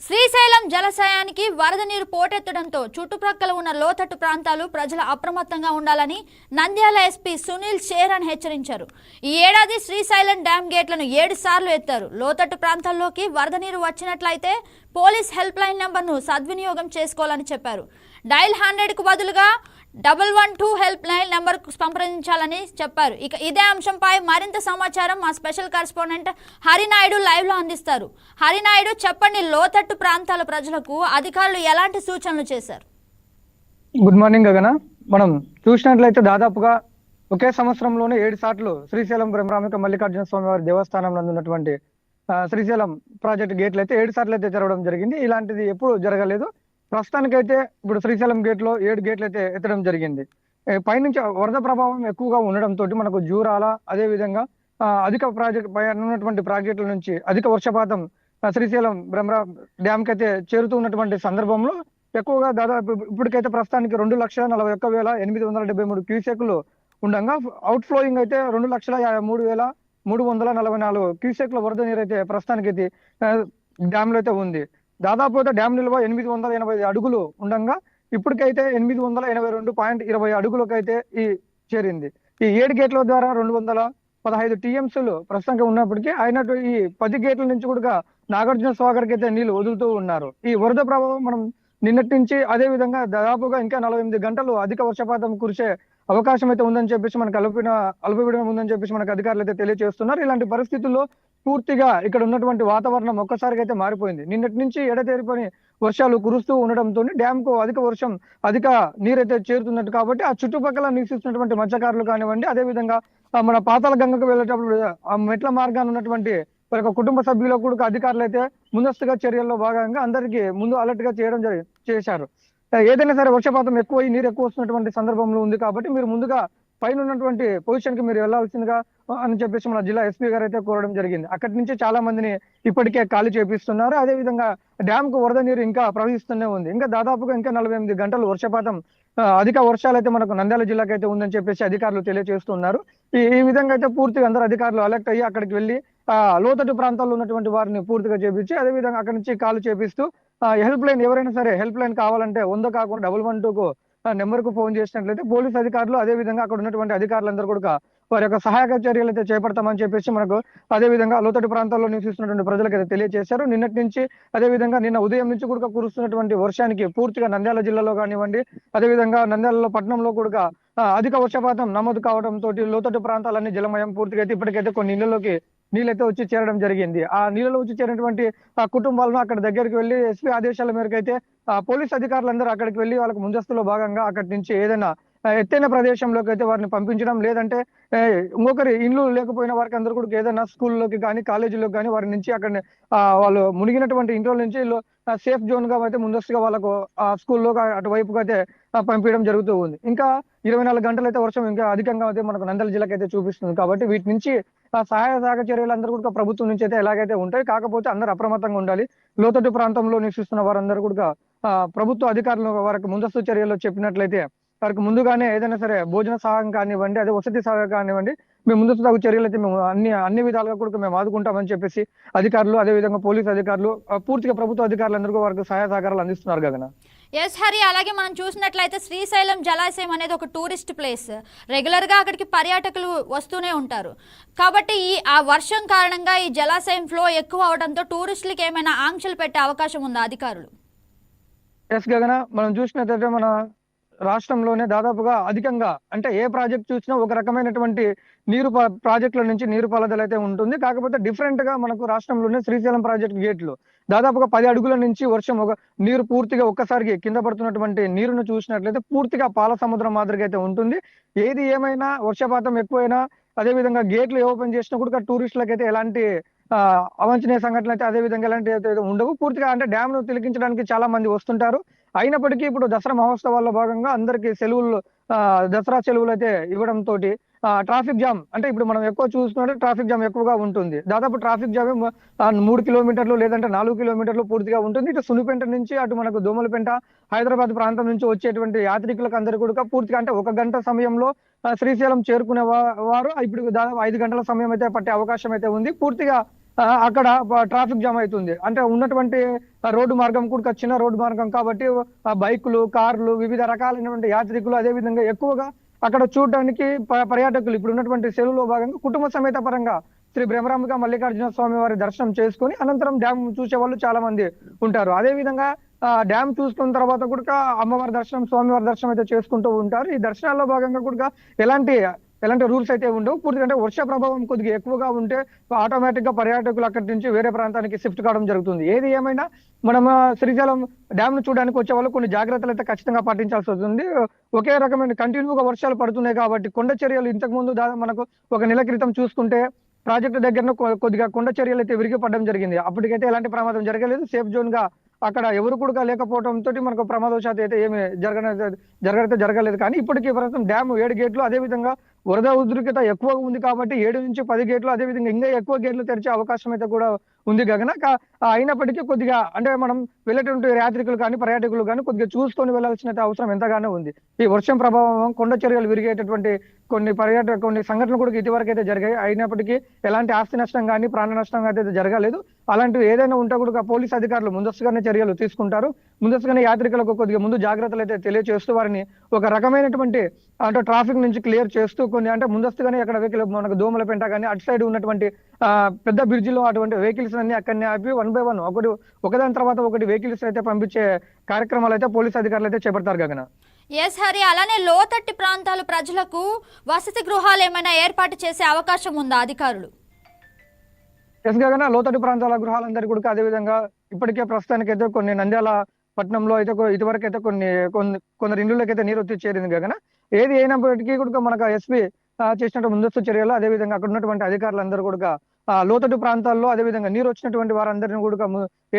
శ్రీశైలం జలాశయానికి వరద నీరు పోటెత్తడంతో చుట్టుప్రక్కల ఉన్న లోతట్టు ప్రాంతాలు ప్రజలు అప్రమత్తంగా ఉండాలని నంద్యాల ఎస్పీ సునీల్ షేరన్ హెచ్చరించారు. ఈ ఏడాది శ్రీశైలం డ్యామ్ గేట్లను 7 సార్లు ఎత్తారు. లోతట్టు ప్రాంతాల్లోకి వరద నీరు వచ్చినట్లయితే పోలీస్ హెల్ప్ లైన్ నంబర్ను సద్వినియోగం చేసుకోవాలని చెప్పారు. డయల్ 100కు బదులుగా 112 హెల్ప్ లైన్ నంబర్కు సంప్రదించాలని చెప్పారు. ఇక ఇదే అంశంపై మరింత సమాచారం మా స్పెషల్ కరెస్పాండెంట్ హరినాయుడు లైవ్ లో అందిస్తారు. హరినాయుడు, చెప్పండి, లోతట్టు ప్రాంతాల ప్రజలకు అధికారులు ఎలాంటి సూచనలు చేశారు? గుడ్ మార్నింగ్ గగన. మనం చూసినట్లయితే దాదాపుగా ఒకే సంవత్సరంలోనే 7 సార్లు శ్రీశైలం బ్రహ్మరామిక మల్లికార్జున స్వామి వారి దేవస్థానం నందు ఉన్నటువంటి శ్రీశైలం ప్రాజెక్ట్ గేట్లు అయితే 7 సార్లు అయితే తెరవడం జరిగింది. ఇలాంటిది ఎప్పుడు జరగలేదు. ప్రస్తుతానికైతే ఇప్పుడు శ్రీశైలం గేట్ లో 7 గేట్లు అయితే ఎత్తడం జరిగింది. పైనుంచి వరద ప్రభావం ఎక్కువగా ఉండడంతో మనకు జూరాల అదే విధంగా అధిక ప్రాజెక్ట్ పై ఉన్నటువంటి ప్రాజెక్టుల నుంచి అధిక వర్షపాతం శ్రీశైలం బ్రహ్మరా డ్యామ్ కి అయితే చేరుతూ ఉన్నటువంటి సందర్భంలో ఎక్కువగా దాదాపు ఇప్పటికైతే ప్రస్తుతానికి 2,41,873 క్యూసెక్లు ఉండగా అవుట్ ఫ్లోయింగ్ అయితే 2,53,344 క్యూసెక్ల వరద నీరు అయితే ప్రస్తుతానికి డ్యామ్ లో అయితే ఉంది. దాదాపు అయితే డ్యామ్ నిల్వ 885 అడుగులు ఉండగా ఇప్పటికైతే 882.20 అడుగులకైతే చేరింది. ఈ 7 గేట్ల ద్వారా 215 టీఎంసీలు ప్రస్తుతంగా ఉన్నప్పటికీ అయినట్టు ఈ 10 గేట్ల నుంచి కూడా నాగార్జున సాగర్కి అయితే నీళ్లు వదులుతూ ఉన్నారు. ఈ వరద ప్రభావం మనం నిన్నటి నుంచి అదే విధంగా దాదాపుగా ఇంకా 48 గంటలు అధిక వర్షపాతం కురిసే అవకాశం అయితే ఉందని చెప్పేసి మనకు అల్పపీడనం ఉందని చెప్పేసి మనకు అధికారులు అయితే తెలియజేస్తున్నారు. ఇలాంటి పరిస్థితుల్లో పూర్తిగా ఇక్కడ ఉన్నటువంటి వాతావరణం ఒక్కసారిగా అయితే మారిపోయింది. నిన్నటి నుంచి ఎడతెరిపని వర్షాలు కురుస్తూ ఉండడంతో డ్యామ్ కు అధిక నీరైతే చేరుతున్నట్టు కాబట్టి ఆ చుట్టుపక్కల నివసిస్తున్నటువంటి మత్స్యకారులు కానివ్వండి, అదే విధంగా మన పాతాళ గంగకు వెళ్ళేటప్పుడు ఆ మెట్ల మార్గాన్ని ఉన్నటువంటి వారి యొక్క కుటుంబ సభ్యులకు కూడా అధికారులు అయితే ముందస్తుగా చర్యల్లో భాగంగా అందరికీ ముందు అలర్ట్ గా చేశారు. ఏదైనా సరే వర్షపాతం ఎక్కువ నీరు ఎక్కువ వస్తున్నటువంటి సందర్భంలో ఉంది కాబట్టి మీరు ముందుగా పైన ఉన్నటువంటి పొజిషన్ కి మీరు వెళ్లాల్సిందిగా అని చెప్పేసి మన జిల్లా ఎస్పీ గారు అయితే కోరడం జరిగింది. అక్కడి నుంచి చాలా మందిని ఇప్పటికే ఖాళీ చేపిస్తున్నారు. అదే విధంగా డ్యామ్ కు వరద నీరు ఇంకా ప్రవహిస్తూనే ఉంది. ఇంకా దాదాపుగా ఇంకా 48 గంటలు వర్షపాతం అధిక వర్షాలు అయితే మనకు నంద్యాల జిల్లాకి అయితే ఉందని చెప్పేసి అధికారులు తెలియజేస్తున్నారు. ఈ విధంగా అయితే పూర్తిగా అందరూ అధికారులు అలర్ట్ అయ్యి అక్కడికి వెళ్లి లోతట్టు ప్రాంతాల్లో ఉన్నటువంటి వారిని పూర్తిగా చేపించి అదే విధంగా అక్కడి నుంచి కాల్ చేపిస్తూ హెల్ప్ లైన్ ఎవరైనా సరే హెల్ప్ లైన్ కావాలంటే 100 కాకుండా 112కు నెంబర్ కు ఫోన్ చేసినట్లయితే పోలీస్ అధికారులు అదే విధంగా అక్కడ ఉన్నటువంటి అధికారులందరూ కూడా వారి యొక్క సహాయక చర్యలు అయితే చేపడతామని చెప్పేసి మనకు అదే విధంగా లోతట్టు ప్రాంతాల్లో నివసిస్తున్నటువంటి ప్రజలకు అయితే తెలియజేశారు. నిన్నటి నుంచి అదే విధంగా నిన్న ఉదయం నుంచి కూడా కురుస్తున్నటువంటి వర్షానికి పూర్తిగా నంద్యాల జిల్లాలో కానివ్వండి, అదే విధంగా నంద్యాలలో పట్టణంలో కూడా అధిక వర్షపాతం నమోదు కావడంతో లోతట్టు ప్రాంతాలన్నీ జలమయం పూర్తిగా అయితే ఇప్పటికైతే కొన్ని ఇళ్లలోకి నీళ్ళైతే వచ్చి చేరడం జరిగింది. ఆ నీళ్ళలో వచ్చి చేరినటువంటి కుటుంబాలను అక్కడ దగ్గరికి వెళ్లి ఎస్పీ ఆదేశాల మేరకు అయితే పోలీస్ అధికారులందరూ అక్కడికి వెళ్లి వాళ్ళకి ముందస్తులో భాగంగా అక్కడి నుంచి ఏదైనా ఎత్తైన ప్రదేశంలోకి అయితే వారిని పంపించడం, లేదంటే ఇంకొకరి ఇల్లు లేకపోయిన వారికి అందరూ కూడా ఏదైనా స్కూల్లోకి కానీ కాలేజీలోకి కానీ వారి నుంచి అక్కడ వాళ్ళు మునిగినటువంటి ఇంట్లో నుంచి సేఫ్ జోన్ గా అయితే ముందస్తుగా వాళ్ళకు ఆ స్కూల్లో అటువైపుగా అయితే పంపించడం జరుగుతూ ఉంది. ఇంకా 24 గంటలు అయితే వర్షం ఇంకా అధికంగా అయితే మనకు నంద్యాల జిల్లాకి అయితే చూపిస్తుంది. కాబట్టి వీటి నుంచి సహాయ చర్యలు అందరూ కూడా ప్రభుత్వం నుంచి అయితే ఎలాగైతే ఉంటాయి. కాకపోతే అందరూ అప్రమత్తంగా ఉండాలి. లోతట్టు ప్రాంతంలో నివసిస్తున్న వారందరూ కూడా ప్రభుత్వ అధికారులు వారికి ముందస్తు చర్యలు చెప్పినట్లయితే వారికి ముందుగానే ఏదైనా సరే భోజన సహాయం కానివ్వండి, అదే వసతి సహాయం కానివ్వండి, మేము ముందస్తు తగు చర్యలు అయితే మేము అన్ని విధాలుగా కూడా మేము ఆదుకుంటామని చెప్పేసి అధికారులు అదే విధంగా పోలీసు అధికారులు పూర్తిగా ప్రభుత్వ అధికారులందరూ వారికి సహాయ సహకారాలు అందిస్తున్నారు గగన. ఎస్ హరి, అలాగే మనం చూసినట్లయితే శ్రీశైలం జలాశయం అనేది ఒక టూరిస్ట్ ప్లేస్. రెగ్యులర్గా అక్కడికి పర్యాటకులు వస్తూనే ఉంటారు. కాబట్టి ఆ వర్షం కారణంగా ఈ జలాశయం ఫ్లో ఎక్కువ అవడంతో టూరిస్టులకి ఏమైనా ఆంక్షలు పెట్టే అవకాశం ఉందా అధికారులు? ఎస్ గగన, మనం చూసినట్లయితే మన రాష్ట్రంలోనే దాదాపుగా అధికంగా అంటే ఏ ప్రాజెక్ట్ చూసినా ఒక రకమైనటువంటి ప్రాజెక్టుల నుంచి నీరు పారుదల అయితే ఉంటుంది. కాకపోతే డిఫరెంట్ గా మనకు రాష్ట్రంలోనే శ్రీశైలం ప్రాజెక్ట్ గేట్లు దాదాపుగా 10 అడుగుల నుంచి వర్షం నీరు పూర్తిగా ఒక్కసారికి కింద పడుతున్నటువంటి నీరును చూసినట్లయితే పూర్తిగా పాల సముద్రం మాదిరిగా అయితే ఉంటుంది. ఏది ఏమైనా వర్షపాతం ఎక్కువైనా అదే విధంగా గేట్లు ఓపెన్ చేసినా కూడా టూరిస్టులకు అయితే ఎలాంటి అవాంఛనీయ సంఘటనలు అయితే అదే విధంగా ఎలాంటి ఉండవు. పూర్తిగా అంటే డ్యామ్ ను తిలకించడానికి చాలా మంది వస్తుంటారు. అయినప్పటికీ ఇప్పుడు దసరా మహోత్సవాల్లో భాగంగా అందరికి సెలవులు దసరా సెలవులు అయితే ఇవ్వడం తోటి ట్రాఫిక్ జామ్ అంటే ఇప్పుడు మనం ఎక్కువ చూసుకుంటే ట్రాఫిక్ జామ్ ఎక్కువగా ఉంటుంది. దాదాపు ట్రాఫిక్ జామ్ 3 కిలోమీటర్లు లేదంటే 4 కిలోమీటర్లు పూర్తిగా ఉంటుంది. ఇటు సునిపెంట నుంచి అటు మనకు దోమలపెంట హైదరాబాద్ ప్రాంతం నుంచి వచ్చేటువంటి యాత్రికులకు అందరికీ కూడా పూర్తిగా అంటే 1 గంట సమయంలో శ్రీశైలం చేరుకునే వారు ఇప్పుడు దాదాపు 5 గంటల సమయం అయితే పట్టే అవకాశం అయితే ఉంది. పూర్తిగా అక్కడ ట్రాఫిక్ జామ్ అవుతుంది. అంటే ఉన్నటువంటి రోడ్డు మార్గం కూడా చిన్న రోడ్డు మార్గం కాబట్టి బైకులు, కార్లు, వివిధ రకాలైనటువంటి యాత్రికులు అదే విధంగా ఎక్కువగా అక్కడ చూడడానికి పర్యాటకులు ఇప్పుడు ఉన్నటువంటి సెలవులో భాగంగా కుటుంబ సమేత పరంగా శ్రీ బ్రహ్మరాంబిక మల్లికార్జున స్వామి వారి దర్శనం చేసుకొని అనంతరం డ్యామ్ చూసే వాళ్ళు చాలా మంది ఉంటారు. అదే విధంగా డ్యామ్ చూసుకున్న తర్వాత కూడా అమ్మవారి దర్శనం, స్వామివారి దర్శనం అయితే చేసుకుంటూ ఉంటారు. ఈ దర్శనాల్లో భాగంగా కూడా ఎలాంటి రూల్స్ అయితే ఉండవు. పూర్తిగా అంటే వర్ష ప్రభావం కొద్దిగా ఎక్కువగా ఉంటే ఆటోమేటిక్ గా పర్యాటకులు అక్కడి నుంచి వేరే ప్రాంతానికి షిఫ్ట్ కావడం జరుగుతుంది. ఏది ఏమైనా మనం శ్రీశైలం డ్యామ్ ను చూడడానికి వచ్చే వాళ్ళు కొన్ని జాగ్రత్తలు అయితే ఖచ్చితంగా పాటించాల్సి వస్తుంది. ఒకే రకమైన కంటిన్యూగా వర్షాలు పడుతున్నాయి కాబట్టి కొండ చర్యలు ఇంతకు ముందు మనకు ఒక నెల క్రితం చూసుకుంటే ప్రాజెక్టు దగ్గర కొద్దిగా కొండ చర్యలు అయితే విరిగి పడడం జరిగింది. అప్పటికైతే ఎలాంటి ప్రమాదం జరగలేదు. సేఫ్ జోన్ గా అక్కడ ఎవరు కూడా లేకపోవడంతో మనకు ప్రమాదవశాత్తు అయితే ఏమి జరగలేదు. కానీ ఇప్పటికీ ప్రస్తుతం డ్యామ్ 7 గేట్లు, అదే విధంగా వరద ఉధృతత ఎక్కువగా ఉంది కాబట్టి 7 నుంచి 10 గేట్లు, అదే విధంగా ఇంకా ఎక్కువ గేట్లు తెరిచే అవకాశం అయితే కూడా ఉంది గగన. అయినప్పటికీ కొద్దిగా అంటే మనం వెళ్ళేటువంటి యాత్రికులు కానీ పర్యాటకులు కానీ కొద్దిగా చూసుకొని వెళ్లాల్సిన అవసరం ఎంతగానో ఉంది. ఈ వర్షం ప్రభావం కొండ చర్యలు విరిగేటటువంటి కొన్ని సంఘటనలు కూడా ఇదివరకు అయితే జరిగాయి. అయినప్పటికీ ఎలాంటి ఆస్తి నష్టం కానీ ప్రాణ నష్టం అయితే జరగలేదు. అలాంటివి ఏదైనా ఉంటే కూడా పోలీస్ అధికారులు ముందస్తుగానే చర్యలు తీసుకుంటారు. ముందస్తుగానే యాత్రికులకు కొద్దిగా ముందు జాగ్రత్తలు అయితే తెలియజేస్తూ వారిని ఒక రకమైనటువంటి అంటే ట్రాఫిక్ నుంచి క్లియర్ చేస్తూ కొన్ని అంటే ముందస్తుగానే అక్కడ వెహికల్ మనకు దోమలపేంట కానీ అటు సైడ్ ఉన్నటువంటి పెద్ద బ్రిడ్జిలో అటువంటి వెహికల్స్ అన్ని అక్కడనే ఆపి 1 by 1 ఒకదాని తర్వాత ఒకటి వెహికల్స్ అయితే పంపించే కార్యక్రమాలు అయితే పోలీస్ అధికారులు అయితే చేపడతారు గగన. ఎస్ హరి, అలానే లోతట్టు ప్రాంతాల ప్రజలకు వసతి గృహాలు ఏమైనా ఏర్పాటు చేసే అవకాశం ఉందా అధికారులు? ఎస్ గగన, లోతట్టు ప్రాంతాల గృహాలందరూ కూడా అదే విధంగా ఇప్పటికే ప్రస్తుతానికైతే కొన్ని నంద్యాల పట్టణంలో అయితే ఇదివరకు అయితే కొందరు ఇండ్లకైతే నీరు వచ్చి చేరింది గగన. ఏది అయినప్పటికీ కూడా మనకు ఎస్పీ చేసినటువంటి ముందస్తు చర్యలు అదే విధంగా అక్కడ ఉన్నటువంటి అధికారులందరూ కూడా లోతట్టు ప్రాంతాల్లో అదే విధంగా నీరు వచ్చినటువంటి వారందరినీ కూడా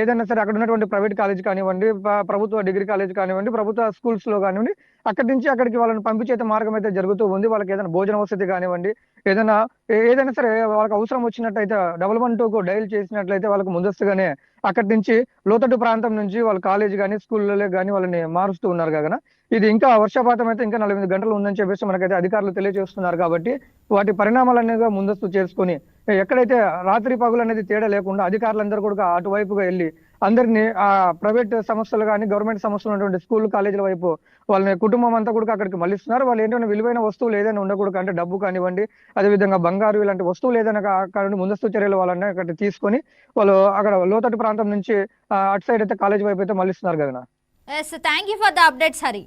ఏదైనా సరే అక్కడ ఉన్నటువంటి ప్రైవేట్ కాలేజ్ కానివ్వండి, ప్రభుత్వ డిగ్రీ కాలేజ్ కానివ్వండి, ప్రభుత్వ స్కూల్స్ లో కానివ్వండి, అక్కడి నుంచి అక్కడికి వాళ్ళని పంపించే మార్గం అయితే జరుగుతూ ఉంది. వాళ్ళకి ఏదైనా భోజన వసతి కానివ్వండి, ఏదైనా సరే వాళ్ళకి అవసరం వచ్చినట్టయితే 112కు డైల్ చేసినట్లయితే వాళ్ళకి ముందస్తుగానే అక్కడి నుంచి లోతట్టు ప్రాంతం నుంచి వాళ్ళ కాలేజ్ కానీ స్కూల్లో కానీ వాళ్ళని మారుస్తూ ఉన్నారు కాగా ఇది ఇంకా వర్షపాతం అయితే ఇంకా 48 గంటలు ఉందని చెప్పేసి మనకైతే అధికారులు తెలియజేస్తున్నారు. కాబట్టి వాటి పరిణామాలనేది ముందస్తు చేసుకుని ఎక్కడైతే రాత్రి పగులు అనేది తేడా లేకుండా అధికారులందరూ కూడా అటువైపుగా వెళ్ళి అందరినీ ఆ ప్రైవేట్ సంస్థలు కానీ గవర్నమెంట్ సంస్థలు ఉన్నటువంటి స్కూల్ కాలేజీల వైపు వాళ్ళని కుటుంబం అంతా కూడా అక్కడికి మళ్ళిస్తున్నారు. వాళ్ళు ఏంటంటే విలువైన వస్తువులు ఏదైనా ఉండకూడదు అంటే డబ్బు కానివ్వండి, అదేవిధంగా బంగారు ఇలాంటి వస్తువులు ఏదైనా కానివ్వండి ముందస్తు చర్యలు వాళ్ళని అక్కడ తీసుకొని వాళ్ళు అక్కడ లోతట్టు ప్రాంతం నుంచి అటు సైడ్ అయితే కాలేజీ వైపు అయితే మళ్ళిస్తున్నారు కదా. Yes, thank you for the updates Hari.